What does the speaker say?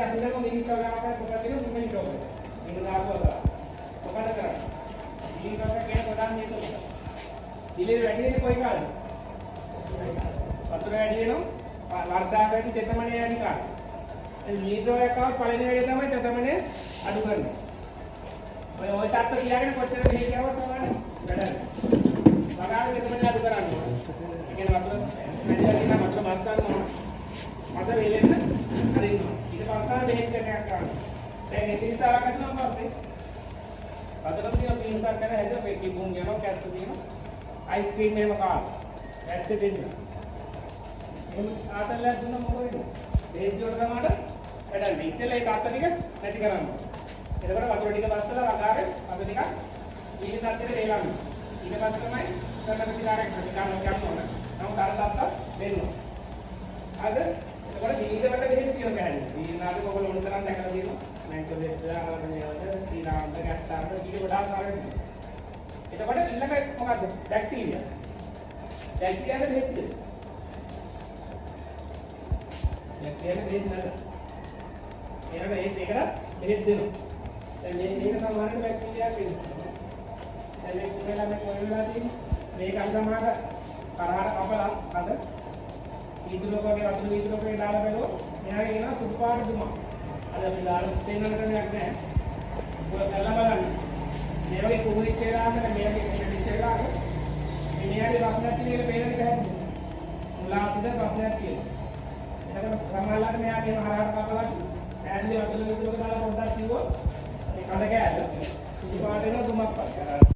Ini දිලේ වැඩි වෙන්නේ කොයි කාලෙද? වතුර වැඩි වෙනවා වර්ෂාවකදී තෙතමනේ යන්නේ කාලේ. ඒ ලීටරයක් ආව පළවෙනි වැඩේ තමයි තෙතමනේ අඩු කරන්නේ. ඔය තාත්ත කියාගෙන කොච්චර මෙහෙ ගියවද තමයි වැඩන්නේ. වගාවේ තෙතමනේ අඩු කරන්න ඕනේ. ඒ කියන්නේ වතුර වැඩි වෙන වතුර මාස් ගන්න ඕනේ. මස වේලෙන්න හරින්න. ඊට පස්සේ මෙහෙ කරනයක් ගන්න. දැන් ඒ තිරසාවක් කරනවා පස්සේ අදට තියෙන පින්සක් කරන හැද මේ කිඹුන් යනවා කැස්ස තියෙනවා. අයිස්ක්‍රීම් එහෙම කාලා. ඇස්සේ දෙන්න. එම් ආතල්ලක් දුන්න මොකද? බේජ් වලට තමයි වැඩන්නේ. ඉස්සෙල්ලා ඒ කාත්ත ටික නැති කරන්න. එතකොට වතුර ටික බස්සලා වගාවේ අද ටික ඊට සැත්තේ වේලන්න. ඊට පස්සේ තමයි කරන පිටාරයක් ගන්න ඕන. නමුත් අර තාත්තා දෙන්න. අද එතකොට දීගකට දෙහෙත් කියන කෑන්නේ. දීනාද කොහොමද උන් තරම් දැකලා තියෙනවා. මම දෙද්ද ආරගෙන යවද සීලාම්ද ගැට්ටාම්ද ඊට වඩා කාරණා. එතකොට ඊළඟ මොකද්ද? බැක්ටීරියා. බැක්ටීරියාට දෙහෙත් දෙන්න. බැක්ටීරියාට දෙහෙත් නේද? ඒකට ඒකට දෙහෙත් දෙනවා. දැන් මේක සමහරවිට බැක්ටීරියා කියනවා. දැන් මේක කොහෙලා මේ කොහෙලා තියෙන්නේ? මේක අන්තමාට කරහර කපලා අද ඊතුලකගේ වතුර ඊතුලකේ දාලා බලුවා. එයාගේ එනවා සුදු පාට දුමක්. අද අපි දාලා තේන්නන ක්‍රමයක් නැහැ. ඔය කරලා බලන්න. මේ වගේ කුහුරිච්ච වෙලාවකට මේ වගේ කෙනෙක් වෙලාවක මේ මෙයාගේ රසයක් තියෙන එක පේන එක හැදෙන්නේ. මුලාසිද රසයක් තියෙනවා. එතකොට සමහරවිට මෙයාගේ හරහට කපලා ඈඩ්ලි වතුර ඊතුලක දාලා පොඩ්ඩක් කිව්වොත් මේ කඩ කෑල්ල සුදු පාට වෙන දුමක් පත් කරනවා.